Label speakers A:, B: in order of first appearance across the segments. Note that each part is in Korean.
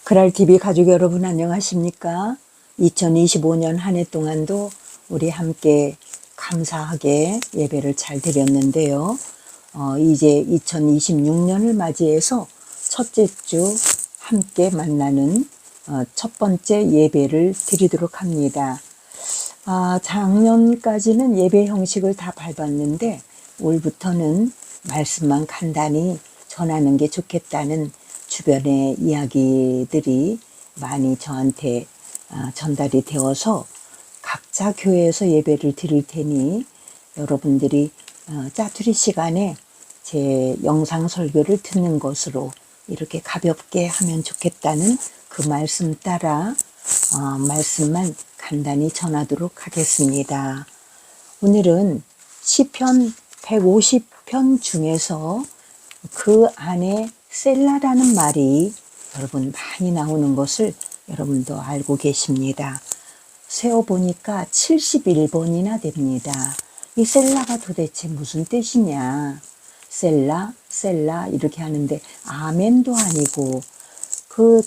A: 그랄TV 가족 여러분 안녕하십니까? 2025년 한 해 동안도 우리 함께 감사하게 예배를 잘 드렸는데요. 이제 2026년을 맞이해서 첫째 주 함께 만나는 첫 번째 예배를 드리도록 합니다. 작년까지는 예배 형식을 다 밟았는데 올부터는 말씀만 간단히 전하는 게 좋겠다는 주변의 이야기들이 많이 저한테 전달이 되어서 각자 교회에서 예배를 드릴 테니 여러분들이 짜투리 시간에 제 영상 설교를 듣는 것으로 이렇게 가볍게 하면 좋겠다는 그 말씀 따라 말씀만 간단히 전하도록 하겠습니다. 오늘은 시편 150편 중에서 그 안에 셀라라는 말이 여러분 많이 나오는 것을 여러분도 알고 계십니다. 세어보니까 71번이나 됩니다. 이 셀라가 도대체 무슨 뜻이냐? 셀라 이렇게 하는데 아멘도 아니고 그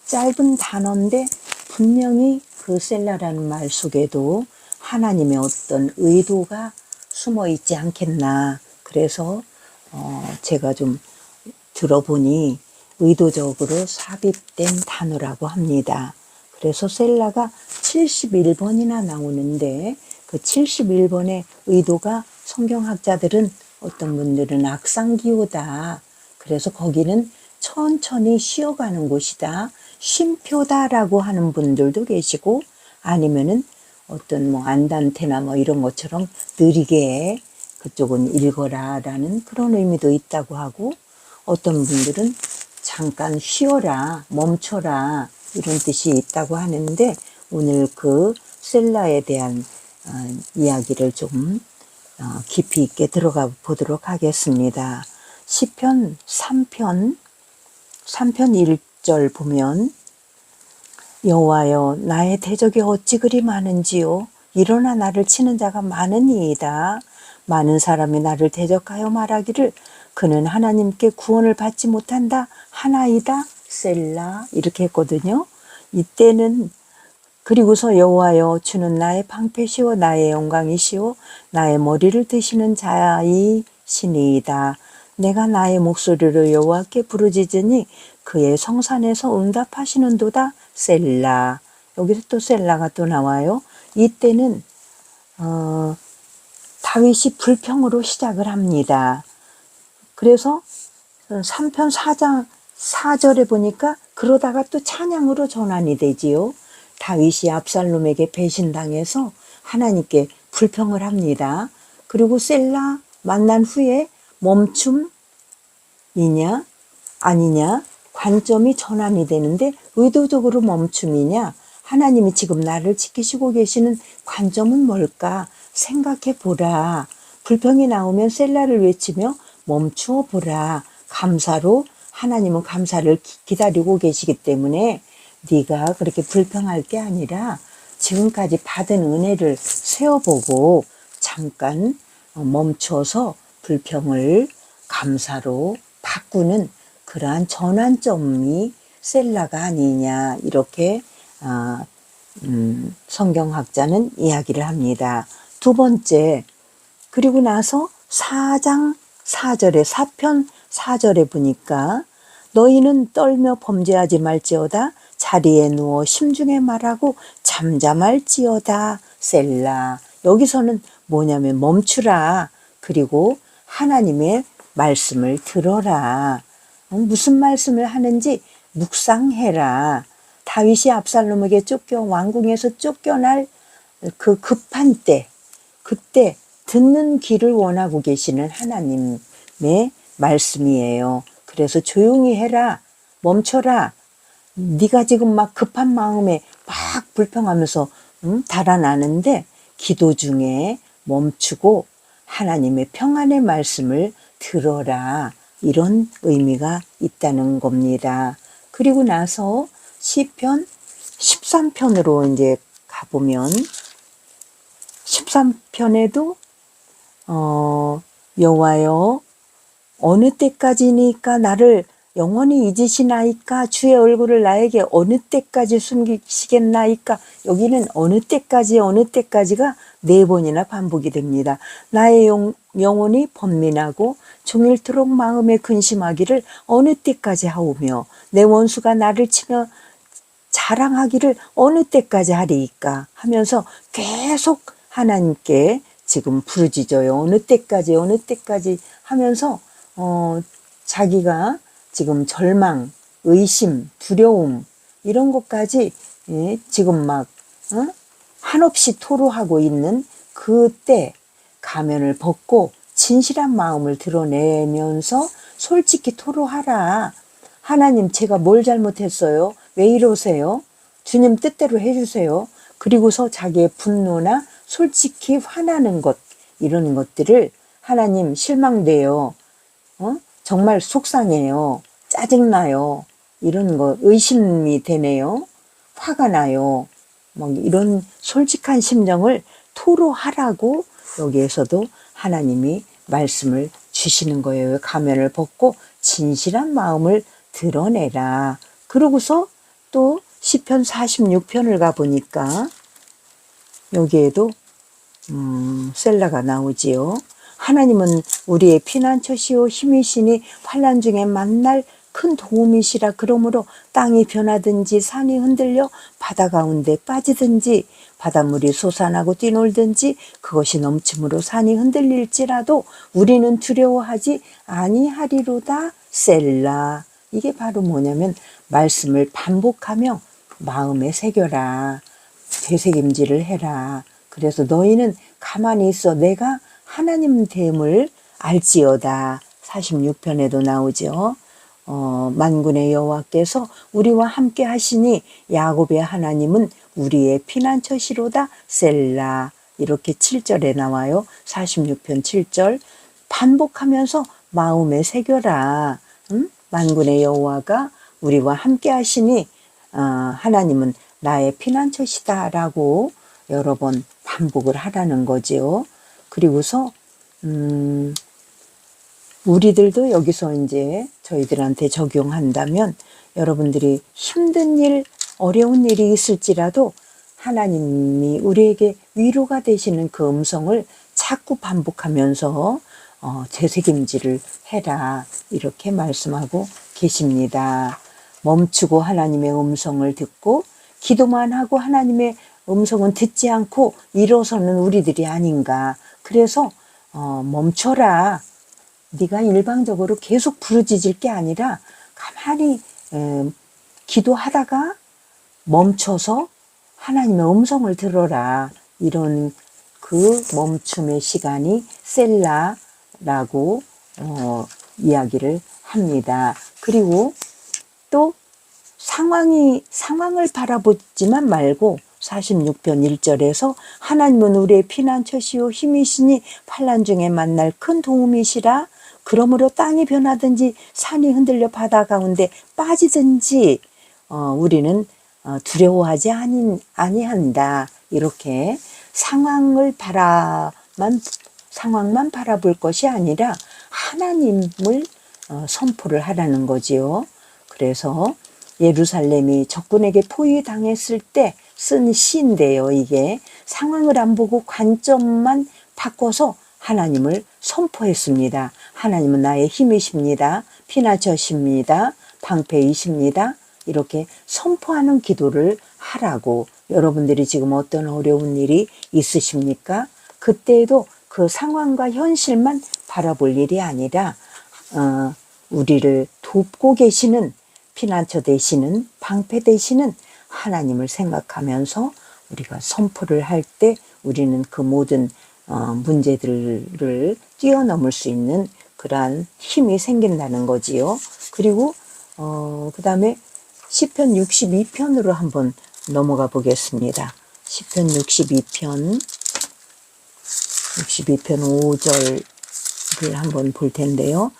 A: 짧은 단어인데 분명히 그 셀라라는 말 속에도 하나님의 어떤 의도가 숨어 있지 않겠나. 그래서 제가 좀 들어보니 의도적으로 삽입된 단어라고 합니다. 그래서 셀라가 71번이나 나오는데 그 71번의 의도가 성경학자들은 어떤 분들은 악상기호다. 그래서 거기는 천천히 쉬어가는 곳이다. 쉼표다라고 하는 분들도 계시고 아니면은 어떤 안단테나 이런 것처럼 느리게 그쪽은 읽어라라는 그런 의미도 있다고 하고 어떤 분들은 잠깐 쉬어라, 멈춰라 이런 뜻이 있다고 하는데 오늘 그 셀라에 대한 이야기를 좀 깊이 있게 들어가 보도록 하겠습니다. 시편 3편 1절 보면 여호와여 나의 대적이 어찌 그리 많은지요 일어나 나를 치는 자가 많으니이다. 많은 사람이 나를 대적하여 말하기를 그는 하나님께 구원을 받지 못한다 하나이다 셀라 이렇게 했거든요. 이때는 그리고서 여호와여 주는 나의 방패시오 나의 영광이시오 나의 머리를 드시는 자이시니이다. 내가 나의 목소리로 여호와께 부르짖으니 그의 성산에서 응답하시는도다 셀라. 여기서 또 셀라가 또 나와요. 이때는 다윗이 불평으로 시작을 합니다. 그래서 3편 4장 4절에 보니까 그러다가 또 찬양으로 전환이 되지요. 다윗이 압살롬에게 배신당해서 하나님께 불평을 합니다. 그리고 셀라 만난 후에 멈춤이냐 아니냐 관점이 전환이 되는데 의도적으로 멈춤이냐 하나님이 지금 나를 지키시고 계시는 관점은 뭘까 생각해 보라. 불평이 나오면 셀라를 외치며 멈추어 보라. 감사로 하나님은 감사를 기다리고 계시기 때문에 네가 그렇게 불평할 게 아니라 지금까지 받은 은혜를 세어보고 잠깐 멈춰서 불평을 감사로 바꾸는 그러한 전환점이 셀라가 아니냐 이렇게 성경학자는 이야기를 합니다. 두 번째 그리고 나서 4장 4절에 4편 4절에 보니까 너희는 떨며 범죄하지 말지어다 자리에 누워 심중에 말하고 잠잠할지어다 셀라. 여기서는 뭐냐면 멈추라. 그리고 하나님의 말씀을 들어라. 무슨 말씀을 하는지 묵상해라. 다윗이 압살롬에게 왕궁에서 쫓겨날 그 급한 때 그때 듣는 귀를 원하고 계시는 하나님의 말씀이에요. 그래서 조용히 해라. 멈춰라. 네가 지금 막 급한 마음에 막 불평하면서 달아나는데 기도 중에 멈추고 하나님의 평안의 말씀을 들어라. 이런 의미가 있다는 겁니다. 그리고 나서 시편 13편으로 이제 가보면 13편에도 여호와여 어느 때까지니까 나를 영원히 잊으시나이까? 주의 얼굴을 나에게 어느 때까지 숨기시겠나이까? 여기는 어느 때까지가 4번이나 반복이 됩니다. 나의 영혼이 번민하고 종일토록 마음에 근심하기를 어느 때까지 하오며 내 원수가 나를 치며 자랑하기를 어느 때까지 하리이까? 하면서 계속 하나님께 지금 부르짖어요. 어느 때까지 하면서 자기가 지금 절망, 의심, 두려움 이런 것까지 지금 막 한없이 토로하고 있는 그때 가면을 벗고 진실한 마음을 드러내면서 솔직히 토로하라. 하나님, 제가 뭘 잘못했어요? 왜 이러세요? 주님 뜻대로 해주세요. 그리고서 자기의 분노나 솔직히 화나는 것, 이런 것들을 하나님 실망돼요. 정말 속상해요. 짜증나요. 이런 거 의심이 되네요. 화가 나요. 막 이런 솔직한 심정을 토로하라고 여기에서도 하나님이 말씀을 주시는 거예요. 가면을 벗고 진실한 마음을 드러내라. 그러고서 또 시편 46편을 가보니까 여기에도 셀라가 나오지요. 하나님은 우리의 피난처시오 힘이시니 환난 중에 만날 큰 도움이시라. 그러므로 땅이 변하든지 산이 흔들려 바다 가운데 빠지든지 바닷물이 솟아나고 뛰놀든지 그것이 넘침으로 산이 흔들릴지라도 우리는 두려워하지 아니하리로다. 셀라. 이게 바로 뭐냐면 말씀을 반복하며 마음에 새겨라. 되새김질을 해라. 그래서 너희는 가만히 있어. 내가 하나님 됨을 알지어다. 46편에도 나오죠. 만군의 여호와께서 우리와 함께 하시니 야곱의 하나님은 우리의 피난처시로다. 셀라. 이렇게 7절에 나와요. 46편 7절. 반복하면서 마음에 새겨라. 만군의 여호와가 우리와 함께 하시니 하나님은 나의 피난처시다 라고 여러 번 반복을 하라는 거지요. 그리고서 우리들도 여기서 이제 저희들한테 적용한다면 여러분들이 힘든 일, 어려운 일이 있을지라도 하나님이 우리에게 위로가 되시는 그 음성을 자꾸 반복하면서 되새김질을 해라. 이렇게 말씀하고 계십니다. 멈추고 하나님의 음성을 듣고 기도만 하고 하나님의 음성은 듣지 않고 일어서는 우리들이 아닌가. 그래서 멈춰라. 네가 일방적으로 계속 부르짖을 게 아니라 가만히 기도하다가 멈춰서 하나님의 음성을 들어라. 이런 그 멈춤의 시간이 셀라라고 이야기를 합니다. 그리고 또 상황을 바라보지만 말고 46편 1절에서 하나님은 우리의 피난처시오 힘이시니 환난 중에 만날 큰 도움이시라. 그러므로 땅이 변하든지 산이 흔들려 바다 가운데 빠지든지 우리는 두려워하지 아니한다. 이렇게 상황만 바라볼 것이 아니라 하나님을 선포를 하라는 거지요. 그래서 예루살렘이 적군에게 포위당했을 때 쓴 시인데요. 이게 상황을 안 보고 관점만 바꿔서 하나님을 선포했습니다. 하나님은 나의 힘이십니다. 피난처십니다. 방패이십니다. 이렇게 선포하는 기도를 하라고. 여러분들이 지금 어떤 어려운 일이 있으십니까? 그때에도 그 상황과 현실만 바라볼 일이 아니라 우리를 돕고 계시는 피난처 되시는 방패 되시는 하나님을 생각하면서 우리가 선포를 할 때 우리는 그 모든 문제들을 뛰어넘을 수 있는 그러한 힘이 생긴다는 거지요. 그리고 그 다음에 시편 62편으로 한번 넘어가 보겠습니다. 시편 62편 5절을 한번 볼 텐데요.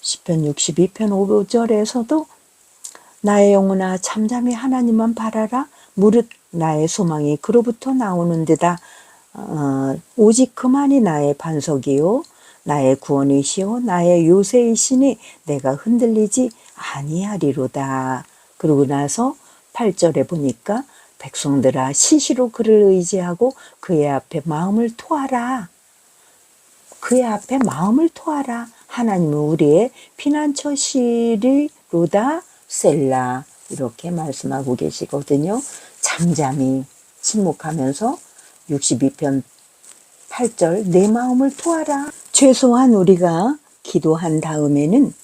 A: 시편 62편 5절에서도 나의 영혼아 잠잠히 하나님만 바라라. 무릇 나의 소망이 그로부터 나오는 데다. 오직 그만이 나의 반석이요 나의 구원이시요 나의 요새이시니 내가 흔들리지 아니하리로다. 그러고 나서 8절에 보니까 백성들아 시시로 그를 의지하고 그의 앞에 마음을 토하라. 그의 앞에 마음을 토하라. 하나님은 우리의 피난처시리로다 셀라. 이렇게 말씀하고 계시거든요. 잠잠히 침묵하면서 62편 8절 내 마음을 토하라. 최소한 우리가 기도한 다음에는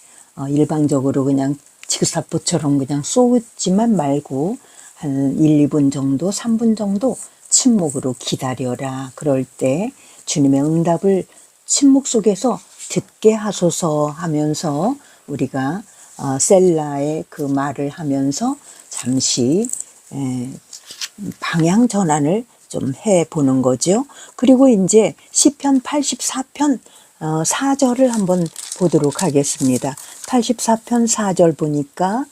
A: 일방적으로 그냥 지그사포처럼 그냥 쏘지만 말고 한 1, 2분 정도, 3분 정도 침묵으로 기다려라. 그럴 때 주님의 응답을 침묵 속에서 듣게 하소서 하면서 우리가 셀라의 그 말을 하면서 잠시 방향 전환을 좀 해보는 거죠. 그리고 이제 시편 84편 4절을 한번 보도록 하겠습니다. 84편 4절 보니까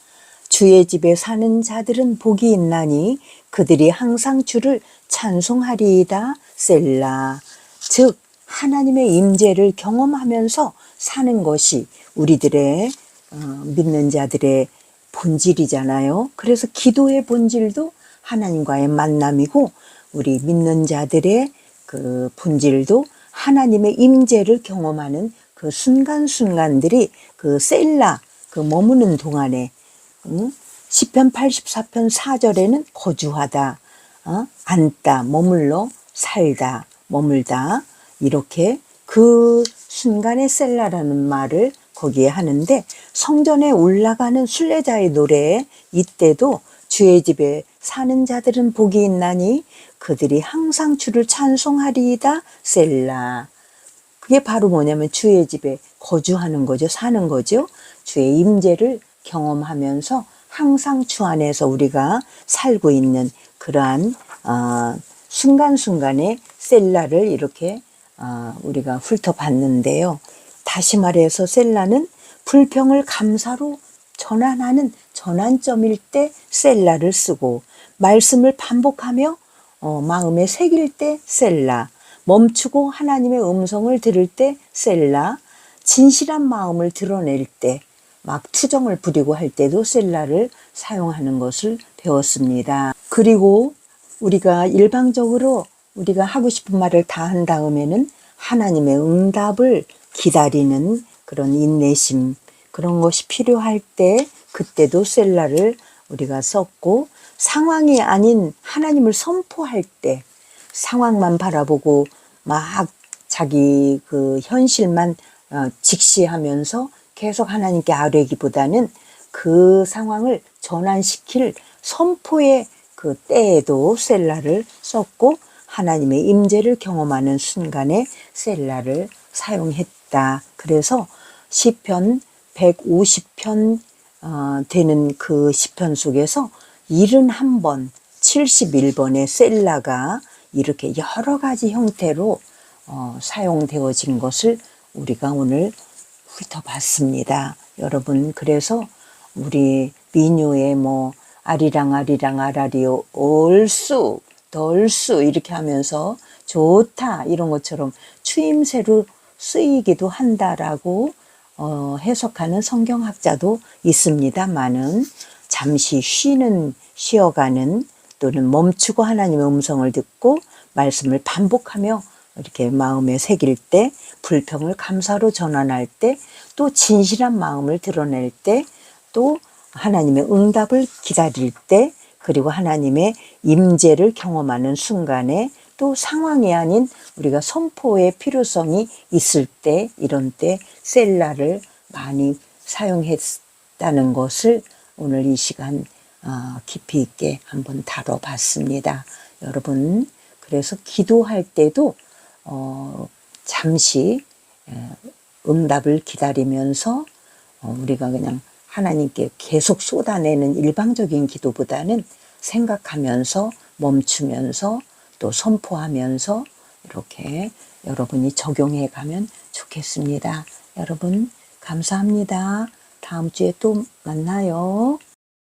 A: 주의 집에 사는 자들은 복이 있나니 그들이 항상 주를 찬송하리이다 셀라. 즉 하나님의 임재를 경험하면서 사는 것이 우리들의 믿는 자들의 본질이잖아요. 그래서 기도의 본질도 하나님과의 만남이고 우리 믿는 자들의 그 본질도 하나님의 임재를 경험하는 그 순간순간들이 그 셀라 그 머무는 동안에 시편 84편 4절에는 거주하다, 앉다, 머물러 살다, 머물다 이렇게 그 순간의 셀라라는 말을 거기에 하는데 성전에 올라가는 순례자의 노래에 이때도 주의 집에 사는 자들은 복이 있나니 그들이 항상 주를 찬송하리이다 셀라. 그게 바로 뭐냐면 주의 집에 거주하는 거죠. 사는 거죠. 주의 임재를 경험하면서 항상 주 안에서 우리가 살고 있는 그러한 순간순간의 셀라를 이렇게 우리가 훑어봤는데요. 다시 말해서 셀라는 불평을 감사로 전환하는 전환점일 때 셀라를 쓰고 말씀을 반복하며 마음에 새길 때 셀라, 멈추고 하나님의 음성을 들을 때 셀라, 진실한 마음을 드러낼 때 막 투정을 부리고 할 때도 셀라를 사용하는 것을 배웠습니다. 그리고 우리가 일방적으로 우리가 하고 싶은 말을 다 한 다음에는 하나님의 응답을 기다리는 그런 인내심 그런 것이 필요할 때 그때도 셀라를 우리가 썼고 상황이 아닌 하나님을 선포할 때 상황만 바라보고 막 자기 그 현실만 직시하면서 계속 하나님께 아뢰기보다는 그 상황을 전환시킬 선포의 그 때에도 셀라를 썼고 하나님의 임재를 경험하는 순간에 셀라를 사용했다. 그래서 시편 150편 되는 그 시편 속에서 71번, 71번의 셀라가 이렇게 여러 가지 형태로 사용되어진 것을 우리가 오늘 훑어봤습니다. 여러분 그래서 우리 민요의 뭐 아리랑 아리랑 아라리오 올수 덜수 이렇게 하면서 좋다 이런 것처럼 추임새로 쓰이기도 한다라고 해석하는 성경학자도 있습니다만은 잠시 쉬어가는 또는 멈추고 하나님의 음성을 듣고 말씀을 반복하며 이렇게 마음에 새길 때 불평을 감사로 전환할 때 또 진실한 마음을 드러낼 때 또 하나님의 응답을 기다릴 때 그리고 하나님의 임재를 경험하는 순간에 또 상황이 아닌 우리가 선포의 필요성이 있을 때 이런 때 셀라를 많이 사용했다는 것을 오늘 이 시간 깊이 있게 한번 다뤄봤습니다. 여러분 그래서 기도할 때도 잠시 응답을 기다리면서 우리가 그냥 하나님께 계속 쏟아내는 일방적인 기도보다는 생각하면서 멈추면서 또 선포하면서 이렇게 여러분이 적용해 가면 좋겠습니다. 여러분 감사합니다. 다음 주에 또 만나요.